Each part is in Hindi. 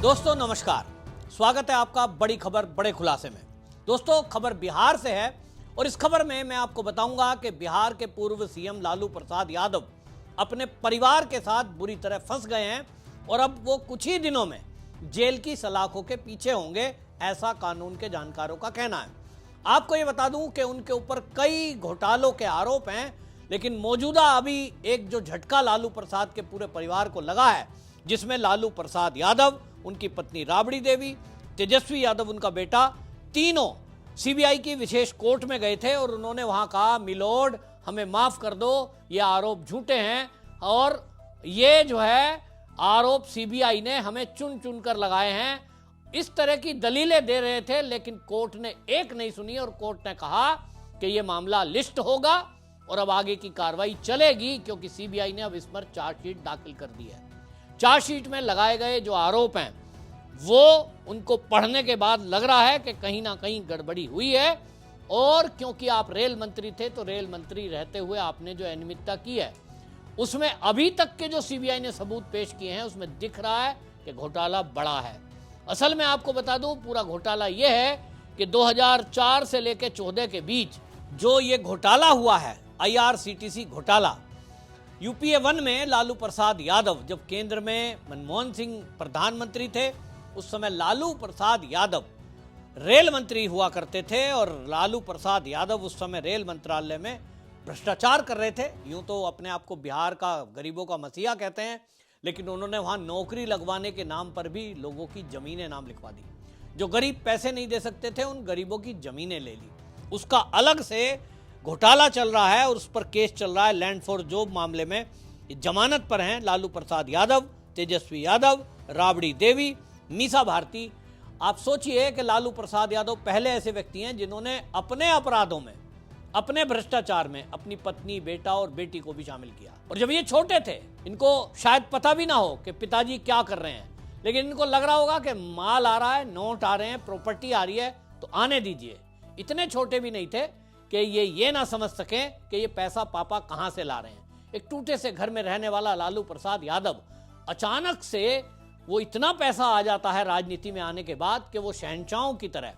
दोस्तों नमस्कार, स्वागत है आपका बड़ी खबर बड़े खुलासे में। दोस्तों खबर बिहार से है और इस खबर में मैं आपको बताऊंगा कि बिहार के पूर्व सीएम लालू प्रसाद यादव अपने परिवार के साथ बुरी तरह फंस गए हैं और अब वो कुछ ही दिनों में जेल की सलाखों के पीछे होंगे, ऐसा कानून के जानकारों का कहना है। आपको ये बता दूं कि उनके ऊपर कई घोटालों के आरोप हैं, लेकिन मौजूदा अभी एक जो झटका लालू प्रसाद के पूरे परिवार को लगा है, जिसमें लालू प्रसाद यादव, उनकी पत्नी राबड़ी देवी, तेजस्वी यादव उनका बेटा, तीनों सीबीआई की विशेष कोर्ट में गए थे और उन्होंने वहां कहा, मिलोड हमें माफ कर दो, ये आरोप झूठे हैं और ये जो है आरोप सीबीआई ने हमें चुन चुन कर लगाए हैं। इस तरह की दलीलें दे रहे थे, लेकिन कोर्ट ने एक नहीं सुनी और कोर्ट ने कहा कि यह मामला लिस्ट होगा और अब आगे की कार्रवाई चलेगी, क्योंकि सीबीआई ने अब इस पर चार्जशीट दाखिल कर दी है। चार्जशीट में लगाए गए जो आरोप हैं वो उनको पढ़ने के बाद लग रहा है कि कहीं ना कहीं गड़बड़ी हुई है, और क्योंकि आप रेल मंत्री थे तो रेल मंत्री रहते हुए आपने जो अनियमितता की है उसमें अभी तक के जो सीबीआई ने सबूत पेश किए हैं उसमें दिख रहा है कि घोटाला बड़ा है। असल में आपको बता दूं, पूरा घोटाला यह है कि 2004 से लेकर 14 के बीच जो ये घोटाला हुआ है, आईआरसीटीसी घोटाला, यूपीए 1 में लालू प्रसाद यादव जब केंद्र में मनमोहन सिंह प्रधानमंत्री थे, उस समय लालू प्रसाद यादव रेल मंत्री हुआ करते थे और लालू प्रसाद यादव उस समय रेल मंत्रालय में भ्रष्टाचार कर रहे थे। यूं तो अपने आप को बिहार का गरीबों का मसीहा कहते हैं, लेकिन उन्होंने वहां नौकरी लगवाने के नाम पर भी लोगों की जमीनें नाम लिखवा दी। जो गरीब पैसे नहीं दे सकते थे उन गरीबों की जमीनें ले ली। उसका अलग से घोटाला चल रहा है और उस पर केस चल रहा है। लैंड फॉर जॉब मामले में जमानत पर हैं लालू प्रसाद यादव, तेजस्वी यादव, राबड़ी देवी, मीसा भारती। आप सोचिए कि लालू प्रसाद यादव पहले ऐसे व्यक्ति हैं जिन्होंने अपने अपराधों में, अपने भ्रष्टाचार में अपनी पत्नी, बेटा और बेटी को भी शामिल किया। और जब ये छोटे थे, इनको शायद पता भी ना हो कि पिताजी क्या कर रहे हैं, लेकिन इनको लग रहा होगा कि माल आ रहा है, नोट आ रहे हैं, प्रॉपर्टी आ रही है तो आने दीजिए। इतने छोटे भी नहीं थे कि ये ना समझ सकें कि ये पैसा पापा कहां से ला रहे हैं। एक टूटे से घर में रहने वाला लालू प्रसाद यादव, अचानक से वो इतना पैसा आ जाता है राजनीति में आने के बाद कि वो शहंशाहों की तरह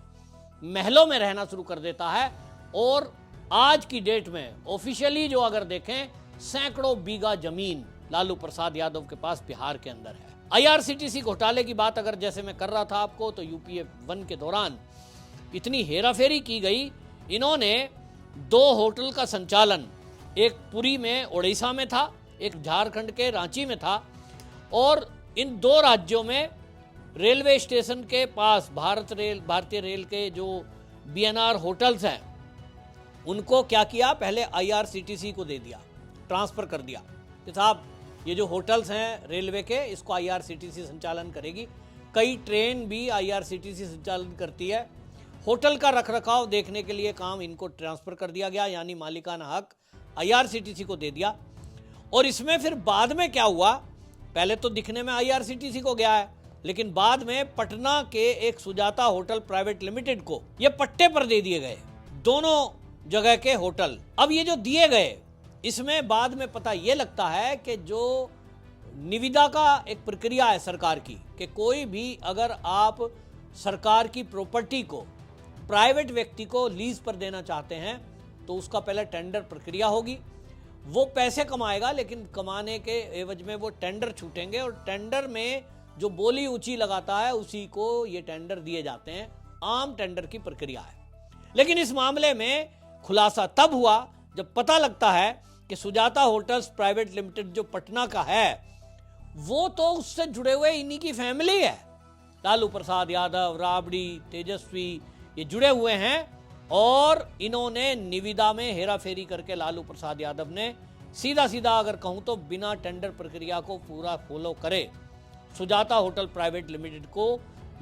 महलों में रहना शुरू कर देता है। और आज की डेट में ऑफिशियली जो अगर देखें, सैकड़ों बीघा जमीन लालू प्रसाद यादव के पास बिहार के अंदर है। आईआरसीटीसी घोटाले की बात अगर जैसे मैं कर रहा था आपको, तो यूपीए 1 के दौरान इतनी हेराफेरी की गई। इन्होंने 2 होटल का संचालन, एक पुरी में उड़ीसा में था, एक झारखंड के रांची में था, और इन 2 राज्यों में रेलवे स्टेशन के पास भारतीय रेल के जो बीएनआर होटल्स हैं उनको क्या किया, पहले आईआरसीटीसी को दे दिया, ट्रांसफर कर दिया कि साहब ये जो होटल्स हैं रेलवे के, इसको आईआरसीटीसी संचालन करेगी। कई ट्रेन भी आईआरसीटीसी संचालन करती है। होटल का रखरखाव देखने के लिए काम इनको ट्रांसफर कर दिया गया, यानी मालिकाना हक आईआरसीटीसी को दे दिया। और इसमें फिर बाद में क्या हुआ, पहले तो दिखने में आईआरसीटीसी को गया है, लेकिन बाद में पटना के एक सुजाता होटल प्राइवेट लिमिटेड को ये पट्टे पर दे दिए गए, दोनों जगह के होटल। अब ये जो दिए गए, इसमें बाद में पता ये लगता है कि जो निविदा का एक प्रक्रिया है सरकार की, कि कोई भी अगर आप सरकार की प्रॉपर्टी को प्राइवेट व्यक्ति को लीज पर देना चाहते हैं तो उसका पहले टेंडर प्रक्रिया होगी। वो पैसे कमाएगा, लेकिन कमाने के एवज में वो टेंडर छूटेंगे और टेंडर में जो बोली ऊंची लगाता है उसी को ये टेंडर दिए जाते हैं। आम टेंडर की प्रक्रिया है। लेकिन इस मामले में खुलासा तब हुआ जब पता लगता है कि सुजाता होटल्स प्राइवेट लिमिटेड जो पटना का है, वो तो उससे जुड़े हुए इन्हीं की फैमिली है। लालू प्रसाद यादव, राबड़ी, तेजस्वी, ये जुड़े हुए हैं और इन्होंने निविदा में हेराफेरी करके लालू प्रसाद यादव ने सीधा सीधा अगर कहूं तो बिना टेंडर प्रक्रिया को पूरा फॉलो करे सुजाता होटल प्राइवेट लिमिटेड को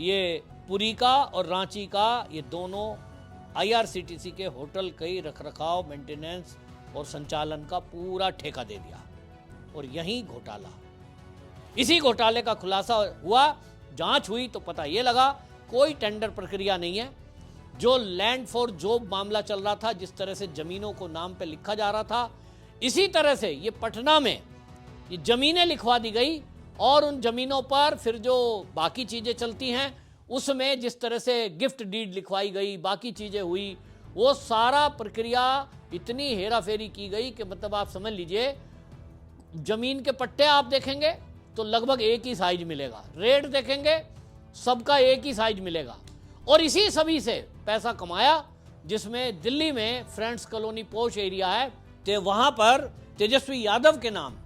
ये पुरी का और रांची का ये दोनों आईआरसीटीसी के होटल के रखरखाव, मेंटेनेंस और संचालन का पूरा ठेका दे दिया। और यही घोटाला, इसी घोटाले का खुलासा हुआ। जांच हुई तो पता ये लगा कोई टेंडर प्रक्रिया नहीं है। जो लैंड फॉर जॉब मामला चल रहा था, जिस तरह से जमीनों को नाम पे लिखा जा रहा था, इसी तरह से ये पटना में ये जमीनें लिखवा दी गई और उन जमीनों पर फिर जो बाकी चीजें चलती हैं उसमें जिस तरह से गिफ्ट डीड लिखवाई गई, बाकी चीजें हुई, वो सारा प्रक्रिया इतनी हेरा फेरी की गई कि मतलब आप समझ लीजिए जमीन के पट्टे आप देखेंगे तो लगभग एक ही साइज मिलेगा, रेट देखेंगे सबका एक ही साइज मिलेगा। और इसी सभी से पैसा कमाया, जिसमें दिल्ली में फ्रेंड्स कॉलोनी पोश एरिया है, तो वहां पर तेजस्वी यादव के नाम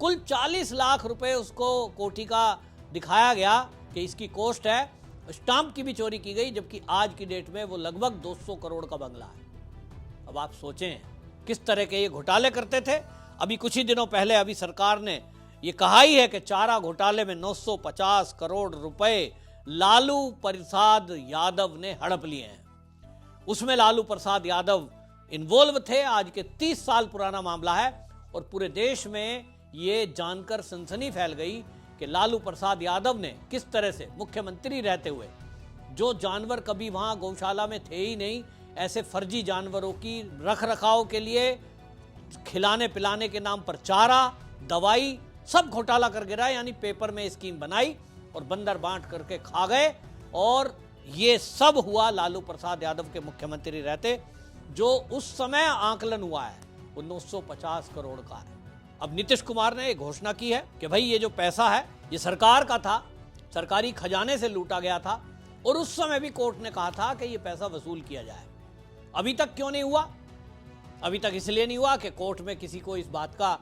कुल 40 लाख रुपए उसको कोठी का दिखाया गया कि इसकी कॉस्ट है। स्टाम्प की भी चोरी की गई, जबकि आज की डेट में वो लगभग 200 करोड़ का बंगला है। अब आप सोचें किस तरह के ये घोटाले करते थे। अभी कुछ ही दिनों पहले अभी सरकार ने ये कहा ही है कि चारा घोटाले में 950 करोड़ रुपए लालू प्रसाद यादव ने हड़प लिए हैं। उसमें लालू प्रसाद यादव इन्वॉल्व थे। आज के 30 साल पुराना मामला है और पूरे देश में ये जानकर सनसनी फैल गई कि लालू प्रसाद यादव ने किस तरह से मुख्यमंत्री रहते हुए जो जानवर कभी वहां गौशाला में थे ही नहीं, ऐसे फर्जी जानवरों की रख रखाव के लिए खिलाने पिलाने के नाम पर चारा, दवाई, सब घोटाला कर गिरा। यानी पेपर में स्कीम बनाई और बंदर बांट करके खा गए। और ये सब हुआ लालू प्रसाद यादव के मुख्यमंत्री रहते। जो उस समय आंकलन हुआ है वो 950 करोड़ का है। अब नीतीश कुमार ने एक घोषणा की है कि भाई ये जो पैसा है ये सरकार का था, सरकारी खजाने से लूटा गया था और उस समय भी कोर्ट ने कहा था कि ये पैसा वसूल किया जाए। अभी तक क्यों नहीं हुआ? अभी तक इसलिए नहीं हुआ कि कोर्ट में किसी को इस बात का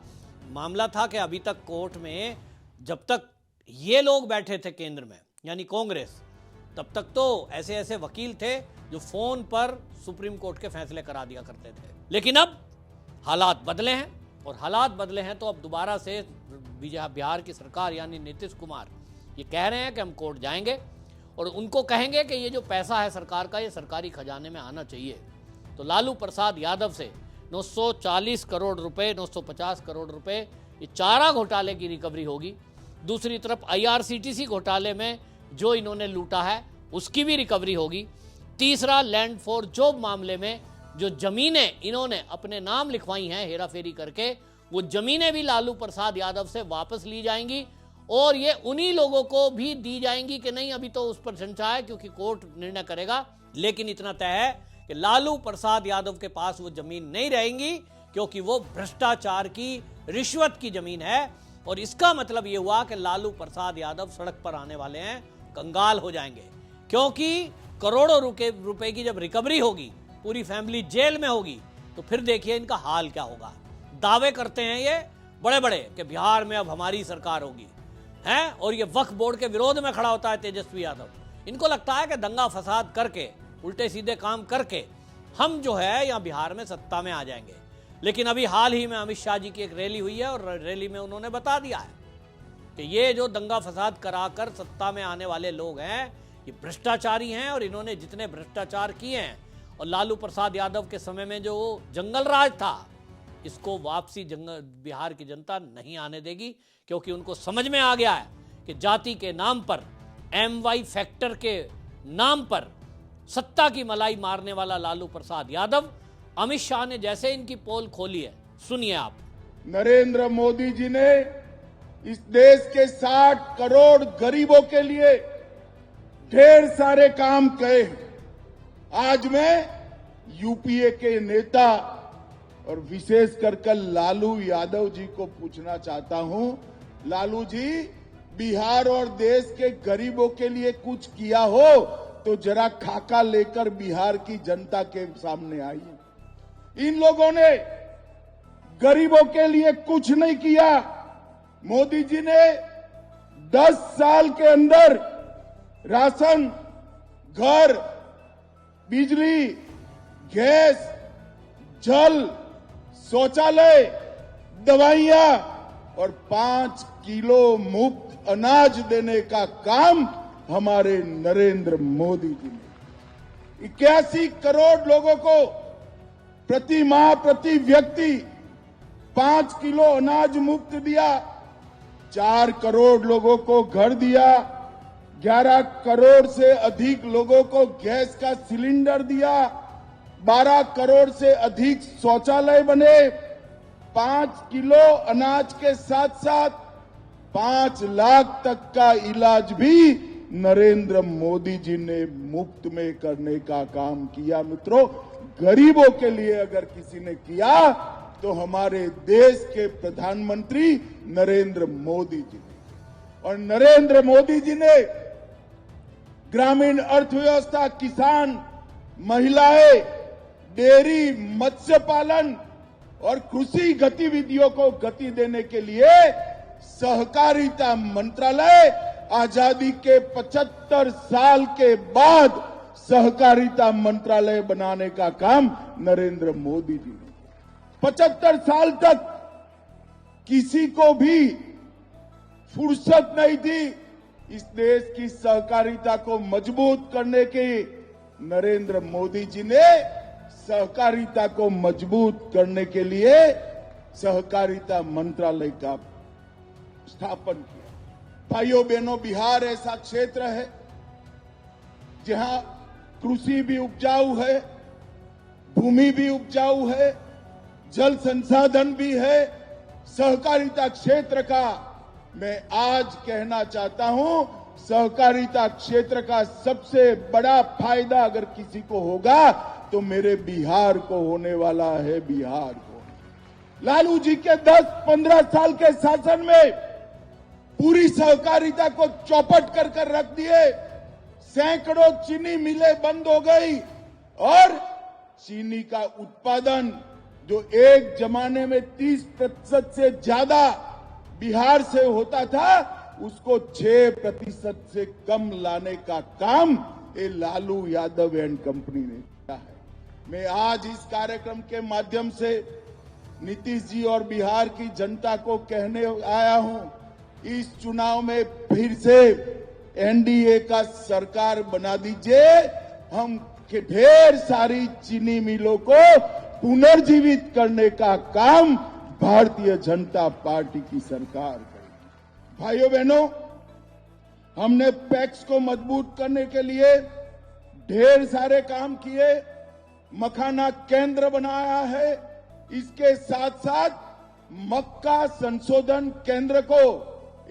मामला था कि अभी तक कोर्ट में जब तक ये लोग बैठे थे केंद्र में यानी कांग्रेस, तब तक तो ऐसे ऐसे वकील थे जो फोन पर सुप्रीम कोर्ट के फैसले करा दिया करते थे। लेकिन अब हालात बदले हैं और हालात बदले हैं तो अब दोबारा से बिहार की सरकार यानी नीतीश कुमार ये कह रहे हैं कि हम कोर्ट जाएंगे और उनको कहेंगे कि ये जो पैसा है सरकार का ये सरकारी खजाने में आना चाहिए। तो लालू प्रसाद यादव से 940 करोड़ रुपए, 950 करोड़ रुपए ये चारा घोटाले की रिकवरी होगी। दूसरी तरफ IRCTC घोटाले में जो इन्होंने लूटा है उसकी भी रिकवरी होगी। तीसरा लैंड फॉर जॉब मामले में जो जमीनें इन्होंने अपने नाम लिखवाई हैं हेरा फेरी करके, वो जमीनें भी लालू प्रसाद यादव से वापस ली जाएंगी और ये उन्हीं लोगों को भी दी जाएंगी कि नहीं, अभी तो उस पर शंका है क्योंकि कोर्ट निर्णय करेगा। लेकिन इतना तय है कि लालू प्रसाद यादव के पास वो जमीन नहीं रहेंगी क्योंकि वो भ्रष्टाचार की, रिश्वत की जमीन है। और इसका मतलब ये हुआ कि लालू प्रसाद यादव सड़क पर आने वाले हैं, कंगाल हो जाएंगे, क्योंकि करोड़ों रुपए की जब रिकवरी होगी, पूरी फैमिली जेल में होगी, तो फिर देखिए इनका हाल क्या होगा। दावे करते हैं ये बड़े बड़े कि बिहार में अब हमारी सरकार होगी हैं, और ये वक्फ बोर्ड के विरोध में खड़ा होता है तेजस्वी यादव। इनको लगता है कि दंगा फसाद करके, उल्टे सीधे काम करके हम जो है यहाँ बिहार में सत्ता में आ जाएंगे। लेकिन अभी हाल ही में अमित शाह जी की एक रैली हुई है और रैली में उन्होंने बता दिया है कि ये जो दंगा फसाद कराकर सत्ता में आने वाले लोग हैं ये भ्रष्टाचारी हैं और इन्होंने जितने भ्रष्टाचार किए हैं और लालू प्रसाद यादव के समय में जो जंगल राज था, इसको वापसी बिहार की जनता नहीं आने देगी, क्योंकि उनको समझ में आ गया है कि जाति के नाम पर, MY फैक्टर के नाम पर सत्ता की मलाई मारने वाला लालू प्रसाद यादव, अमित शाह ने जैसे इनकी पोल खोली है, सुनिए आप। नरेंद्र मोदी जी ने इस देश के 60 करोड़ गरीबों के लिए ढेर सारे काम किए। आज मैं यूपीए के नेता और विशेष कर लालू यादव जी को पूछना चाहता हूं, लालू जी, बिहार और देश के गरीबों के लिए कुछ किया हो तो जरा खाका लेकर बिहार की जनता के सामने आइए। इन लोगों ने गरीबों के लिए कुछ नहीं किया। मोदी जी ने 10 साल के अंदर राशन, घर, बिजली, गैस, जल, शौचालय, दवाइयां और 5 किलो मुफ्त अनाज देने का काम हमारे नरेंद्र मोदी जी ने 81 करोड़ लोगों को प्रति माह, प्रति व्यक्ति 5 किलो अनाज मुफ्त दिया, 4 करोड़ लोगों को घर दिया, 11 करोड़ से अधिक लोगों को गैस का सिलेंडर दिया, 12 करोड़ से अधिक शौचालय बने, 5 किलो अनाज के साथ साथ 5 लाख तक का इलाज भी नरेंद्र मोदी जी ने मुफ्त में करने का काम किया। मित्रों, गरीबों के लिए अगर किसी ने किया तो हमारे देश के प्रधानमंत्री नरेंद्र मोदी जी ने। और नरेंद्र मोदी जी ने ग्रामीण अर्थव्यवस्था, किसान, महिलाएं, डेयरी, मत्स्य पालन और कृषि गतिविधियों को गति देने के लिए सहकारिता मंत्रालय, आजादी के 75 साल के बाद सहकारिता मंत्रालय बनाने का काम नरेंद्र मोदी जी ने। 75 साल तक किसी को भी फुर्सत नहीं थी इस देश की सहकारिता को मजबूत करने की। नरेंद्र मोदी जी ने सहकारिता को मजबूत करने के लिए सहकारिता मंत्रालय का स्थापन किया। भाइयों बहनों, बिहार ऐसा क्षेत्र है जहां कृषि भी उपजाऊ है, भूमि भी उपजाऊ है, जल संसाधन भी है। सहकारिता क्षेत्र का मैं आज कहना चाहता हूं, सहकारिता क्षेत्र का सबसे बड़ा फायदा अगर किसी को होगा तो मेरे बिहार को होने वाला है। बिहार को लालू जी के 10-15 साल के शासन में पूरी सहकारिता को चौपट कर रख दिए। सैकड़ों चीनी मिलें बंद हो गई और चीनी का उत्पादन जो एक जमाने में 30% से ज्यादा बिहार से होता था, उसको 6% से कम लाने का काम ये लालू यादव एंड कंपनी ने किया है। मैं आज इस कार्यक्रम के माध्यम से नीतीश जी और बिहार की जनता को कहने आया हूं, इस चुनाव में फिर से एनडीए का सरकार बना दीजिए। हम ढेर सारी चीनी मिलों को पुनर्जीवित करने का काम भारतीय जनता पार्टी की सरकार करेगी। भाइयों बहनों, हमने पैक्स को मजबूत करने के लिए ढेर सारे काम किए। मखाना केंद्र बनाया है। इसके साथ साथ मक्का संशोधन केंद्र को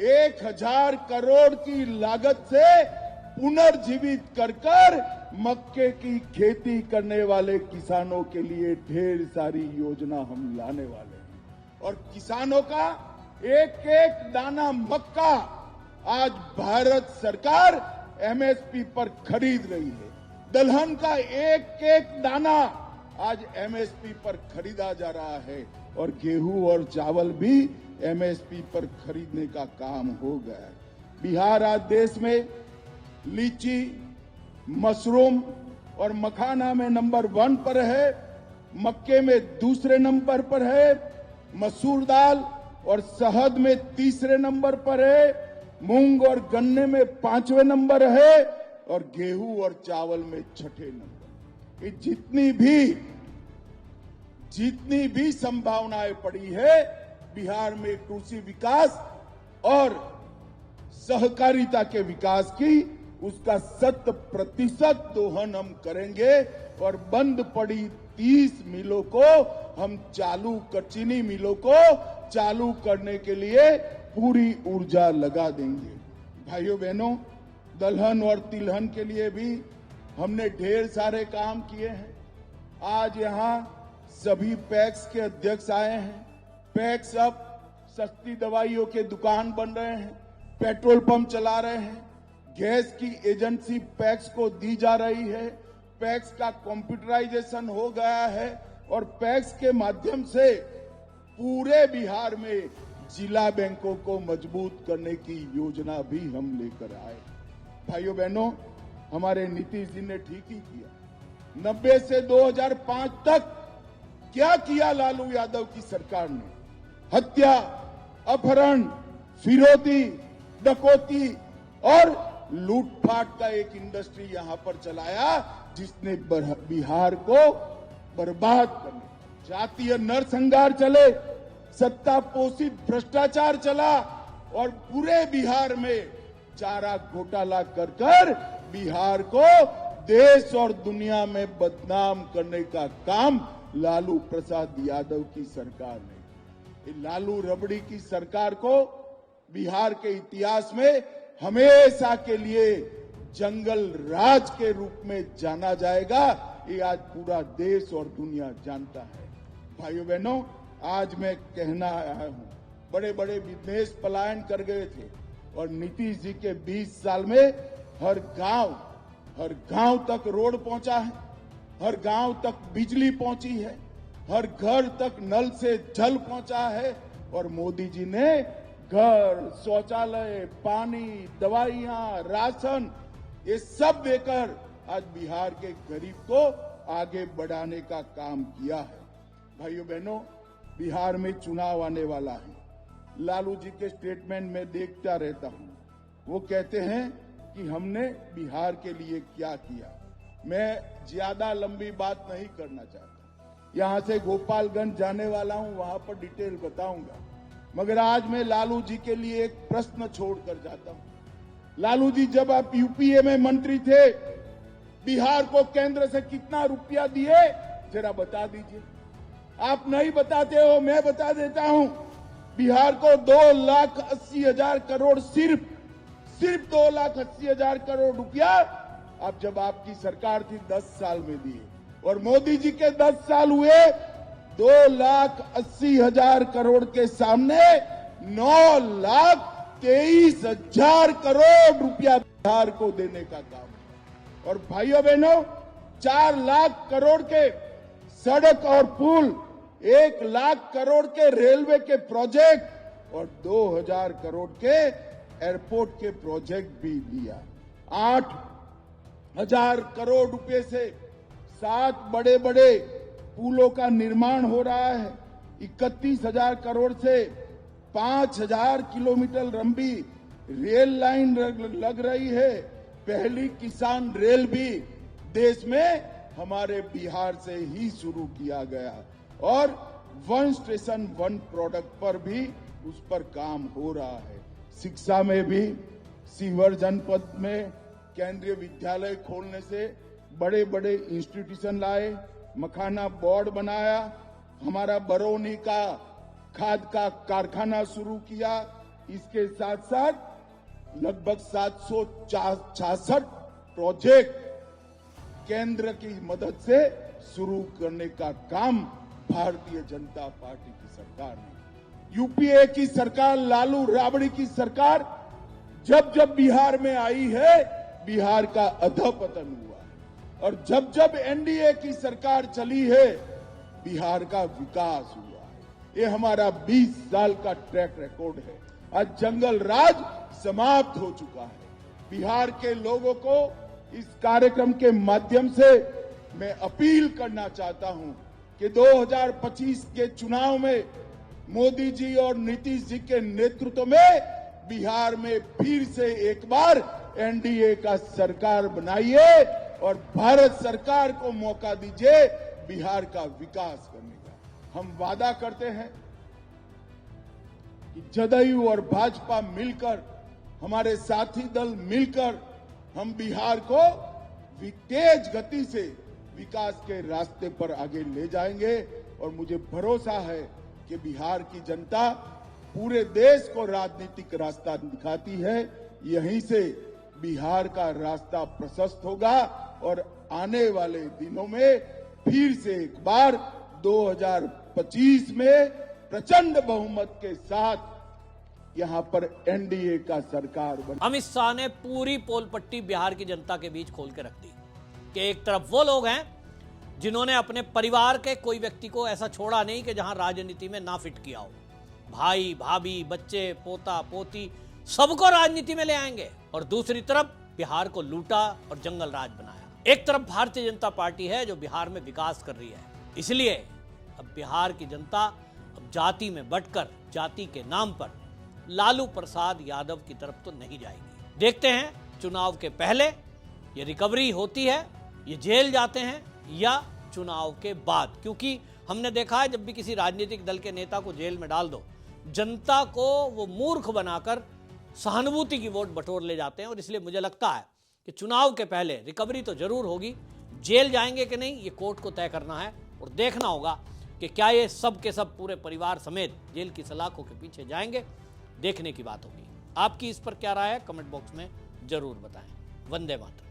1000 करोड़ की लागत से पुनर्जीवित कर मक्के की खेती करने वाले किसानों के लिए ढेर सारी योजना हम लाने वाले हैं। और किसानों का एक एक दाना मक्का आज भारत सरकार एमएसपी पर खरीद रही है। दलहन का एक एक दाना आज एमएसपी पर खरीदा जा रहा है और गेहूं और चावल भी एमएसपी पर खरीदने का काम हो गया है। बिहार आज देश में लीची, मशरूम और मखाना में नंबर 1 पर है, मक्के में दूसरे नंबर पर है, मसूर दाल और शहद में तीसरे नंबर पर है, मूंग और गन्ने में 5वें नंबर है और गेहूं और चावल में 6ठे नंबर। ये जितनी भी संभावनाएं पड़ी है बिहार में कृषि विकास और सहकारिता के विकास की, उसका 100% दोहन हम करेंगे और बंद पड़ी 30 मिलों को हम चीनी मिलों को चालू करने के लिए पूरी ऊर्जा लगा देंगे। भाइयों बहनों, दलहन और तिलहन के लिए भी हमने ढेर सारे काम किए हैं। आज यहां सभी पैक्स के अध्यक्ष आए हैं। पैक्स अब सस्ती दवाइयों के दुकान बन रहे हैं, पेट्रोल पंप चला रहे हैं, गैस की एजेंसी पैक्स को दी जा रही है, पैक्स का कंप्यूटराइजेशन हो गया है और पैक्स के माध्यम से पूरे बिहार में जिला बैंकों को मजबूत करने की योजना भी हम लेकर आए। भाइयों बहनों, हमारे नीतीश जी ने ठीक ही किया। 90 से 2005 तक क्या किया लालू यादव की सरकार ने? हत्या, अपहरण, फिरौती, डकैती और लूटपाट का एक इंडस्ट्री यहां पर चलाया जिसने बिहार को बर्बाद कर दिया। जातीय नरसंहार चले, सत्ता पोषित भ्रष्टाचार चला और पूरे बिहार में चारा घोटाला कर बिहार को देश और दुनिया में बदनाम करने का काम लालू प्रसाद यादव की सरकार ने। लालू रबड़ी की सरकार को बिहार के इतिहास में हमेशा के लिए जंगल राज के रूप में जाना जाएगा। ये आज पूरा देश और दुनिया जानता है। भाइयों बहनों, आज मैं कहना आया हूं, बड़े बड़े विदेश पलायन कर गए थे और नीतीश जी के 20 साल में हर गांव तक रोड पहुंचा है, हर गांव तक बिजली पहुंची है, हर घर तक नल से जल पहुंचा है और मोदी जी ने घर, शौचालय, पानी, दवाइयां, राशन ये सब देकर आज बिहार के गरीब को आगे बढ़ाने का काम किया है। भाइयों बहनों, बिहार में चुनाव आने वाला है। लालू जी के स्टेटमेंट में देखता रहता हूं, वो कहते हैं कि हमने बिहार के लिए क्या किया। मैं ज्यादा लंबी बात नहीं करना चाहता, यहां से गोपालगंज जाने वाला हूं, वहां पर डिटेल बताऊंगा, मगर आज मैं लालू जी के लिए एक प्रश्न छोड़कर जाता हूं। लालू जी, जब आप यूपीए में मंत्री थे, बिहार को केंद्र से कितना रुपया दिए जरा बता दीजिए। आप नहीं बताते हो, मैं बता देता हूं। बिहार को 2,80,000 करोड़, सिर्फ 2,80,000 करोड़ रुपया अब जब आपकी सरकार थी 10 साल में दिए, और मोदी जी के 10 साल हुए 2,80,000 करोड़ के सामने 9,23,000 करोड़ रुपया बिहार को देने का काम। और भाइयों बहनों, 4 लाख करोड़ के सड़क और पुल, 1 लाख करोड़ के रेलवे के प्रोजेक्ट और 2,000 करोड़ के एयरपोर्ट के प्रोजेक्ट भी दिया। 8,000 करोड़ रुपए से 7 बड़े बड़े पुलों का निर्माण हो रहा है। 31,000 करोड़ से 5,000 किलोमीटर लंबी रेल लाइन लग रही है। पहली किसान रेल भी देश में हमारे बिहार से ही शुरू किया गया और 1 स्टेशन 1 प्रोडक्ट पर भी उस पर काम हो रहा है। शिक्षा में भी सीवर जनपद में केंद्रीय विद्यालय खोलने से बड़े बड़े इंस्टीट्यूशन लाए, मखाना बोर्ड बनाया, हमारा बरौनी का खाद का कारखाना शुरू किया। इसके साथ साथ लगभग 766 प्रोजेक्ट केंद्र की मदद से शुरू करने का काम भारतीय जनता पार्टी की सरकार ने, यूपीए की सरकार, लालू राबड़ी की सरकार जब जब बिहार में आई है, बिहार का अधपतन हुआ है। और जब जब एनडीए की सरकार चली है, बिहार का विकास हुआ है। ये हमारा 20 साल का ट्रैक रिकॉर्ड है। आज जंगल राज समाप्त हो चुका है। बिहार के लोगों को इस कार्यक्रम के माध्यम से मैं अपील करना चाहता हूं कि 2025 के चुनाव में मोदी जी और नीतीश जी के नेतृत्व में बिहार में फिर से एक बार एनडीए का सरकार बनाइए और भारत सरकार को मौका दीजिए बिहार का विकास करने का। हम वादा करते हैं कि जदयू और भाजपा मिलकर, हमारे साथी दल मिलकर हम बिहार को तेज गति से विकास के रास्ते पर आगे ले जाएंगे। और मुझे भरोसा है कि बिहार की जनता पूरे देश को राजनीतिक रास्ता दिखाती है। यहीं से बिहार का रास्ता प्रशस्त होगा और आने वाले दिनों में फिर से एक बार 2025 में प्रचंड बहुमत के साथ यहां पर एनडीए का सरकार बने। अमित शाह ने पूरी पोल पट्टी बिहार की जनता के बीच खोल के रख दी कि एक तरफ वो लोग हैं जिन्होंने अपने परिवार के कोई व्यक्ति को ऐसा छोड़ा नहीं कि जहां राजनीति में ना फिट किया हो। भाई, भाभी, बच्चे, पोता, पोती सबको राजनीति में ले आएंगे। और दूसरी तरफ बिहार को लूटा और जंगल राज बनाया। एक तरफ भारतीय जनता पार्टी है जो बिहार में विकास कर रही है। इसलिए अब बिहार की जनता अब जाति में बंटकर, जाति के नाम पर लालू प्रसाद यादव की तरफ तो नहीं जाएगी। देखते हैं चुनाव के पहले ये रिकवरी होती है, ये जेल जाते हैं, या चुनाव के बाद। क्योंकि हमने देखा है जब भी किसी राजनीतिक दल के नेता को जेल में डाल दो, जनता को वो मूर्ख बनाकर सहानुभूति की वोट बटोर ले जाते हैं। और इसलिए मुझे लगता है कि चुनाव के पहले रिकवरी तो जरूर होगी। जेल जाएंगे कि नहीं ये कोर्ट को तय करना है और देखना होगा कि क्या ये सब के सब पूरे परिवार समेत जेल की सलाखों के पीछे जाएंगे देखने की बात होगी। आपकी इस पर क्या राय है, कमेंट बॉक्स में जरूर बताएं। वंदे मातरम।